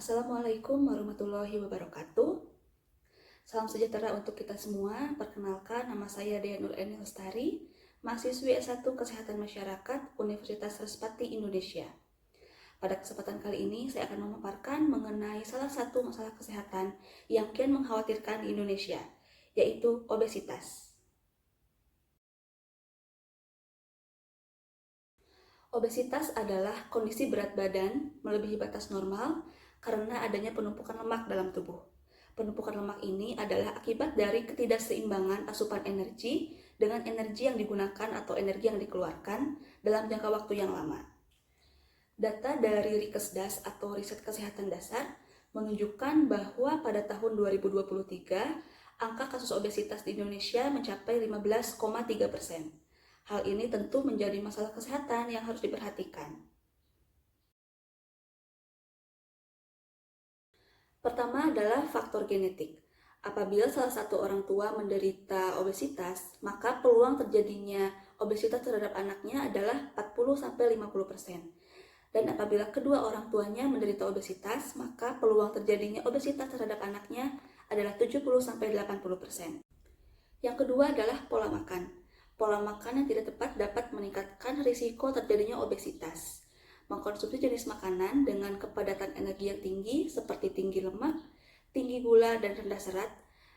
Assalamualaikum warahmatullahi wabarakatuh. Salam sejahtera untuk kita semua. Perkenalkan, nama saya Dea Nur Eni Lestari, mahasiswi S1 Kesehatan Masyarakat Universitas Respati Indonesia. Pada kesempatan kali ini, saya akan memaparkan mengenai salah satu masalah kesehatan yang kian mengkhawatirkan di Indonesia, yaitu obesitas. Obesitas adalah kondisi berat badan melebihi batas normal karena adanya penumpukan lemak dalam tubuh. Penumpukan lemak ini adalah akibat dari ketidakseimbangan asupan energi dengan energi yang digunakan atau energi yang dikeluarkan dalam jangka waktu yang lama. Data dari Rikesdas atau Riset Kesehatan Dasar menunjukkan bahwa pada tahun 2023, angka kasus obesitas di Indonesia mencapai 15,3%. Hal ini tentu menjadi masalah kesehatan yang harus diperhatikan. Pertama adalah faktor genetik. Apabila salah satu orang tua menderita obesitas, maka peluang terjadinya obesitas terhadap anaknya adalah 40-50%. Dan apabila kedua orang tuanya menderita obesitas, maka peluang terjadinya obesitas terhadap anaknya adalah 70-80%. Yang kedua adalah pola makan. Pola makan yang tidak tepat dapat meningkatkan risiko terjadinya obesitas. Mengkonsumsi jenis makanan dengan kepadatan energi yang tinggi seperti tinggi lemak, tinggi gula, dan rendah serat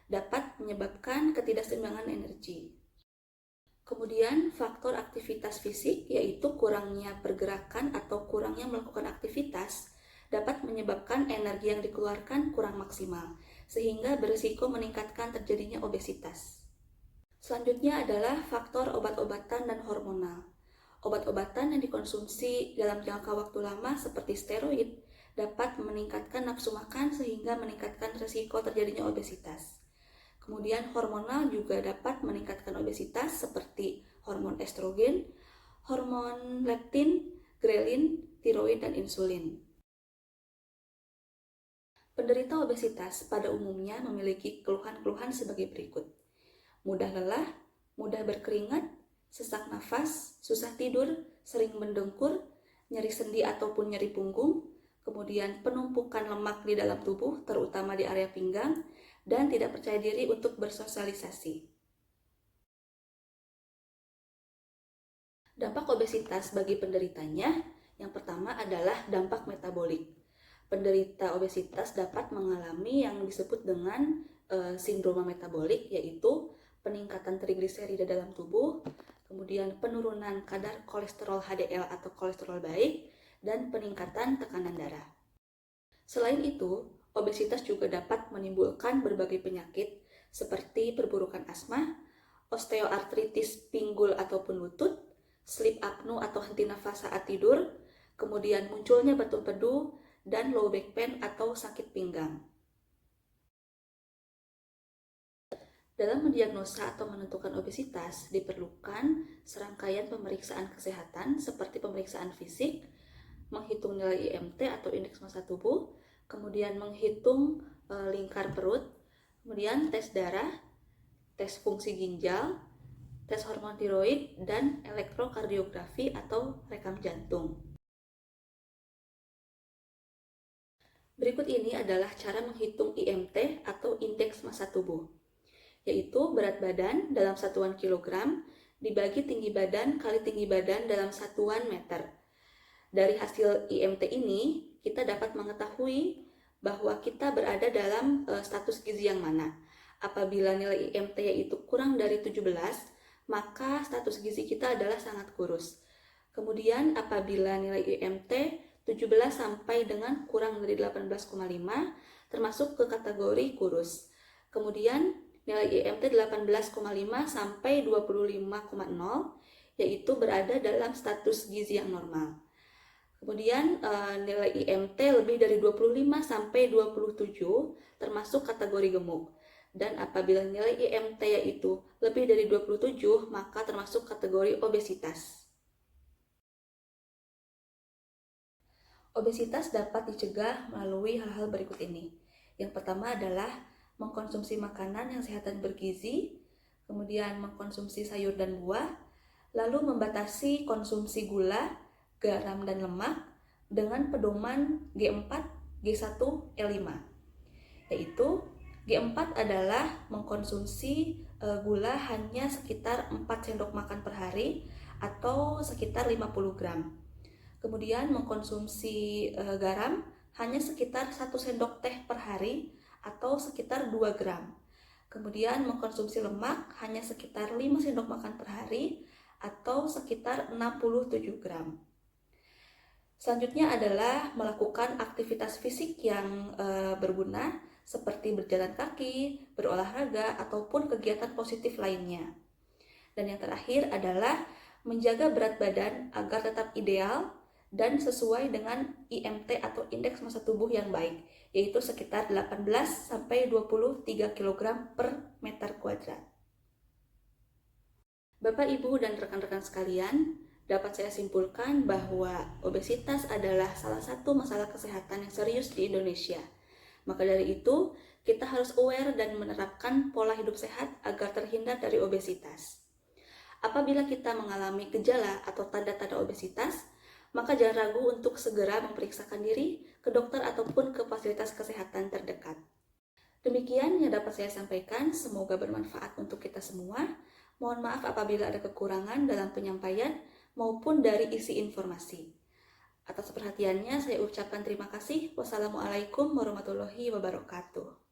dapat menyebabkan ketidakseimbangan energi. Kemudian faktor aktivitas fisik, yaitu kurangnya pergerakan atau kurangnya melakukan aktivitas, dapat menyebabkan energi yang dikeluarkan kurang maksimal, sehingga berisiko meningkatkan terjadinya obesitas. Selanjutnya adalah faktor obat-obatan dan hormonal. Obat-obatan yang dikonsumsi dalam jangka waktu lama seperti steroid dapat meningkatkan nafsu makan sehingga meningkatkan risiko terjadinya obesitas. Kemudian hormonal juga dapat meningkatkan obesitas seperti hormon estrogen, hormon leptin, grelin, tiroid, dan insulin. Penderita obesitas pada umumnya memiliki keluhan-keluhan sebagai berikut. Mudah lelah, mudah berkeringat, sesak nafas, susah tidur, sering mendengkur, nyeri sendi ataupun nyeri punggung, kemudian penumpukan lemak di dalam tubuh, terutama di area pinggang, dan tidak percaya diri untuk bersosialisasi. Dampak obesitas bagi penderitanya, yang pertama adalah dampak metabolik. Penderita obesitas dapat mengalami yang disebut dengan sindroma metabolik, yaitu peningkatan trigliserida dalam tubuh, kemudian penurunan kadar kolesterol HDL atau kolesterol baik, dan peningkatan tekanan darah. Selain itu, obesitas juga dapat menimbulkan berbagai penyakit seperti perburukan asma, osteoartritis pinggul ataupun lutut, sleep apnea atau henti nafas saat tidur, kemudian munculnya batu empedu, dan low back pain atau sakit pinggang. Dalam mendiagnosa atau menentukan obesitas, diperlukan serangkaian pemeriksaan kesehatan seperti pemeriksaan fisik, menghitung nilai IMT atau indeks massa tubuh, kemudian menghitung lingkar perut, kemudian tes darah, tes fungsi ginjal, tes hormon tiroid, dan elektrokardiografi atau rekam jantung. Berikut ini adalah cara menghitung IMT atau indeks massa tubuh, yaitu berat badan dalam satuan kilogram dibagi tinggi badan kali tinggi badan dalam satuan meter. Dari hasil IMT ini, kita dapat mengetahui bahwa kita berada dalam status gizi yang mana. Apabila nilai IMT yaitu kurang dari 17, maka status gizi kita adalah sangat kurus. Kemudian apabila nilai IMT 17 sampai dengan kurang dari 18,5, termasuk ke kategori kurus. Kemudian nilai IMT 18,5 sampai 25,0 yaitu berada dalam status gizi yang normal. Kemudian nilai IMT lebih dari 25 sampai 27 termasuk kategori gemuk. Dan apabila nilai IMT yaitu lebih dari 27 maka termasuk kategori obesitas. Obesitas dapat dicegah melalui hal-hal berikut ini. Yang pertama adalah mengkonsumsi makanan yang sehat dan bergizi, kemudian mengkonsumsi sayur dan buah, lalu membatasi konsumsi gula, garam, dan lemak dengan pedoman G4 G1E5. Yaitu G4 adalah mengkonsumsi gula hanya sekitar 4 sendok makan per hari atau sekitar 50 gram. Kemudian mengkonsumsi garam hanya sekitar 1 sendok teh per hari atau sekitar 2 gram. Kemudian mengkonsumsi lemak hanya sekitar 5 sendok makan per hari atau sekitar 67 gram. Selanjutnya adalah melakukan aktivitas fisik yang berguna seperti berjalan kaki, berolahraga, ataupun kegiatan positif lainnya. Dan yang terakhir adalah menjaga berat badan agar tetap ideal dan sesuai dengan IMT atau indeks massa tubuh yang baik, yaitu sekitar 18-23 kg per meter kuadrat. Bapak, Ibu, dan rekan-rekan sekalian, dapat saya simpulkan bahwa obesitas adalah salah satu masalah kesehatan yang serius di Indonesia. Maka dari itu, kita harus aware dan menerapkan pola hidup sehat agar terhindar dari obesitas. Apabila kita mengalami gejala atau tanda-tanda obesitas, maka jangan ragu untuk segera memeriksakan diri ke dokter ataupun ke fasilitas kesehatan terdekat. Demikian yang dapat saya sampaikan, semoga bermanfaat untuk kita semua. Mohon maaf apabila ada kekurangan dalam penyampaian maupun dari isi informasi. Atas perhatiannya saya ucapkan terima kasih. Wassalamualaikum warahmatullahi wabarakatuh.